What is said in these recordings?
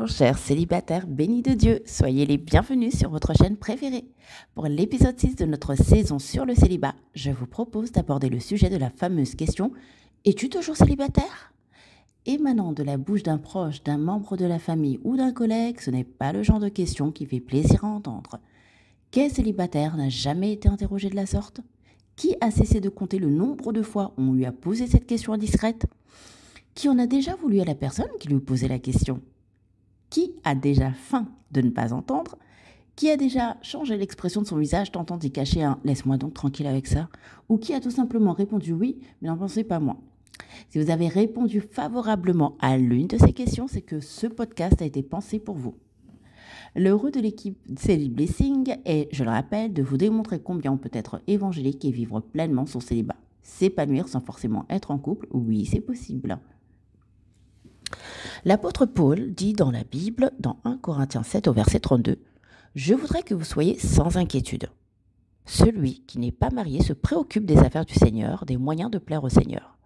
Bonjour, chers célibataires bénis de Dieu, soyez les bienvenus sur votre chaîne préférée. Pour l'épisode 6 de notre saison sur le célibat, je vous propose d'aborder le sujet de la fameuse question « Es-tu toujours célibataire ?» Émanant de la bouche d'un proche, d'un membre de la famille ou d'un collègue, ce n'est pas le genre de question qui fait plaisir à entendre. Quel célibataire n'a jamais été interrogé de la sorte ? Qui a cessé de compter le nombre de fois où on lui a posé cette question indiscrète ? Qui en a déjà voulu à la personne qui lui posait la question ? Qui a déjà faim de ne pas entendre ? Qui a déjà changé l'expression de son visage tentant d'y cacher un « laisse-moi donc tranquille avec ça » ou qui a tout simplement répondu oui, mais n'en pensez pas moins. Si vous avez répondu favorablement à l'une de ces questions, c'est que ce podcast a été pensé pour vous. Le rôle de l'équipe Célibe Blessing est, je le rappelle, de vous démontrer combien on peut être évangélique et vivre pleinement son célibat. S'épanouir sans forcément être en couple, oui, c'est possible. L'apôtre Paul dit dans la Bible, dans 1 Corinthiens 7 au verset 32, « Je voudrais que vous soyez sans inquiétude. Celui qui n'est pas marié se préoccupe des affaires du Seigneur, des moyens de plaire au Seigneur. »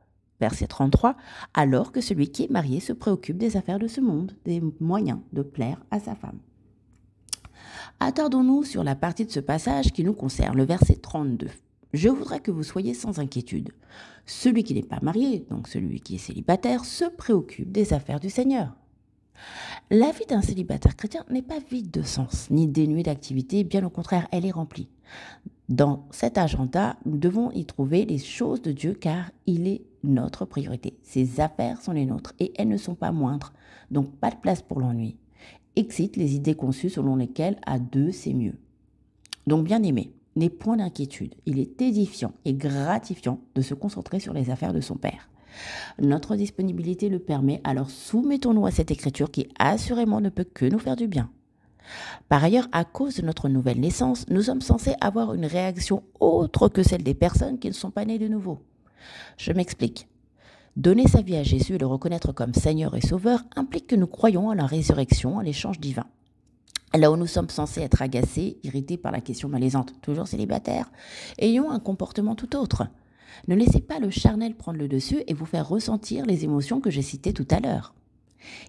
Verset 33, « Alors que celui qui est marié se préoccupe des affaires de ce monde, des moyens de plaire à sa femme. » Attardons-nous sur la partie de ce passage qui nous concerne, le verset 32. Je voudrais que vous soyez sans inquiétude. Celui qui n'est pas marié, donc celui qui est célibataire, se préoccupe des affaires du Seigneur. La vie d'un célibataire chrétien n'est pas vide de sens, ni dénuée d'activité, bien au contraire, elle est remplie. Dans cet agenda, nous devons y trouver les choses de Dieu car il est notre priorité. Ses affaires sont les nôtres et elles ne sont pas moindres, donc pas de place pour l'ennui. Excite les idées conçues selon lesquelles à deux c'est mieux. Donc bien aimé, n'aie point d'inquiétude. Il est édifiant et gratifiant de se concentrer sur les affaires de son Père. Notre disponibilité le permet, alors soumettons-nous à cette écriture qui assurément ne peut que nous faire du bien. Par ailleurs, à cause de notre nouvelle naissance, nous sommes censés avoir une réaction autre que celle des personnes qui ne sont pas nées de nouveau. Je m'explique. Donner sa vie à Jésus et le reconnaître comme Seigneur et Sauveur implique que nous croyons à la résurrection, à l'échange divin. Là où nous sommes censés être agacés, irrités par la question malaisante, toujours célibataire, ayons un comportement tout autre. Ne laissez pas le charnel prendre le dessus et vous faire ressentir les émotions que j'ai citées tout à l'heure.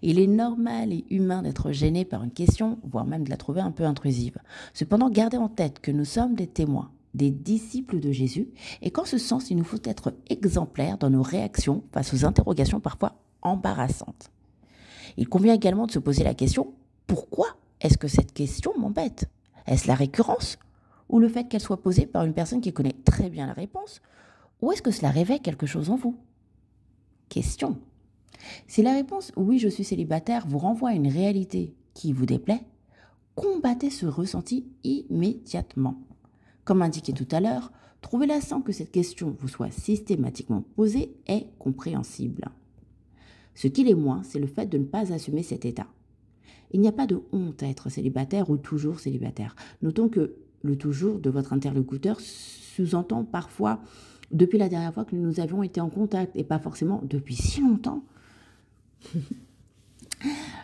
Il est normal et humain d'être gêné par une question, voire même de la trouver un peu intrusive. Cependant, gardez en tête que nous sommes des témoins, des disciples de Jésus, et qu'en ce sens, il nous faut être exemplaires dans nos réactions face aux interrogations parfois embarrassantes. Il convient également de se poser la question « Pourquoi est-ce que cette question m'embête ? Est-ce la récurrence ? Ou le fait qu'elle soit posée par une personne qui connaît très bien la réponse ? Ou est-ce que cela réveille quelque chose en vous ? Question. Si la réponse « oui, je suis célibataire » vous renvoie à une réalité qui vous déplaît, combattez ce ressenti immédiatement. Comme indiqué tout à l'heure, trouver sans que cette question vous soit systématiquement posée est compréhensible. Ce qu'il est moins, c'est le fait de ne pas assumer cet état. Il n'y a pas de honte à être célibataire ou toujours célibataire. Notons que le « toujours » de votre interlocuteur sous-entend parfois « depuis la dernière fois que nous avions été en contact » et pas forcément « depuis si longtemps ».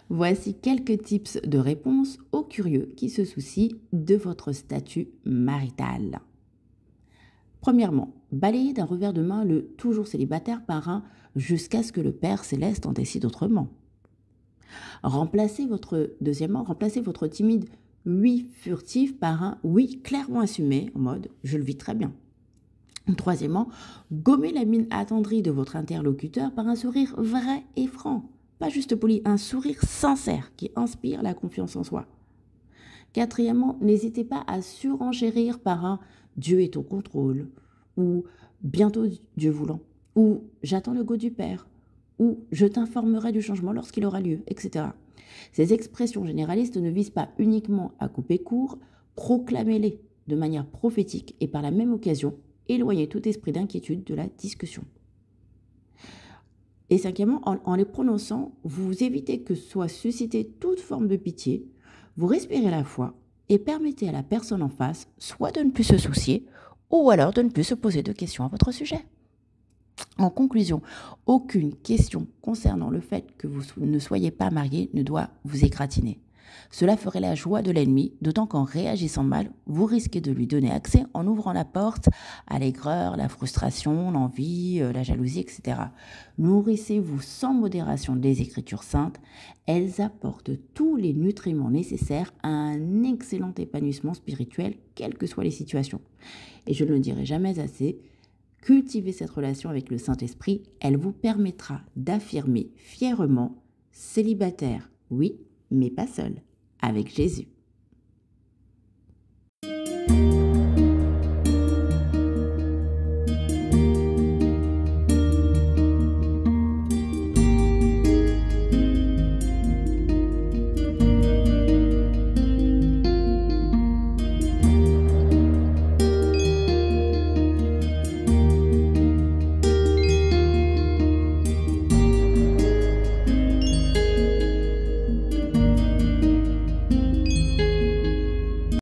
Voici quelques tips de réponse aux curieux qui se soucient de votre statut marital. Premièrement, balayez d'un revers de main le « toujours célibataire » par un « jusqu'à ce que le Père Céleste en décide autrement ». Deuxièmement, remplacez votre timide « oui » furtif par un « oui » clairement assumé, en mode « je le vis très bien ». Troisièmement, gommez la mine attendrie de votre interlocuteur par un sourire vrai et franc, pas juste poli, un sourire sincère qui inspire la confiance en soi. Quatrièmement, n'hésitez pas à surenchérir par un « Dieu est au contrôle » ou « bientôt Dieu voulant » ou « j'attends le go du Père » ou « je t'informerai du changement lorsqu'il aura lieu », etc. Ces expressions généralistes ne visent pas uniquement à couper court, proclamez-les de manière prophétique et par la même occasion, éloignez tout esprit d'inquiétude de la discussion. Et cinquièmement, en les prononçant, vous évitez que soit suscitée toute forme de pitié, vous respirez la foi et permettez à la personne en face soit de ne plus se soucier ou alors de ne plus se poser de questions à votre sujet. En conclusion, aucune question concernant le fait que vous ne soyez pas marié ne doit vous égratigner. Cela ferait la joie de l'ennemi, d'autant qu'en réagissant mal, vous risquez de lui donner accès en ouvrant la porte à l'aigreur, la frustration, l'envie, la jalousie, etc. Nourrissez-vous sans modération des Écritures saintes. Elles apportent tous les nutriments nécessaires à un excellent épanouissement spirituel, quelles que soient les situations. Et je ne le dirai jamais assez, cultivez cette relation avec le Saint-Esprit, elle vous permettra d'affirmer fièrement, célibataire, oui, mais pas seul, avec Jésus.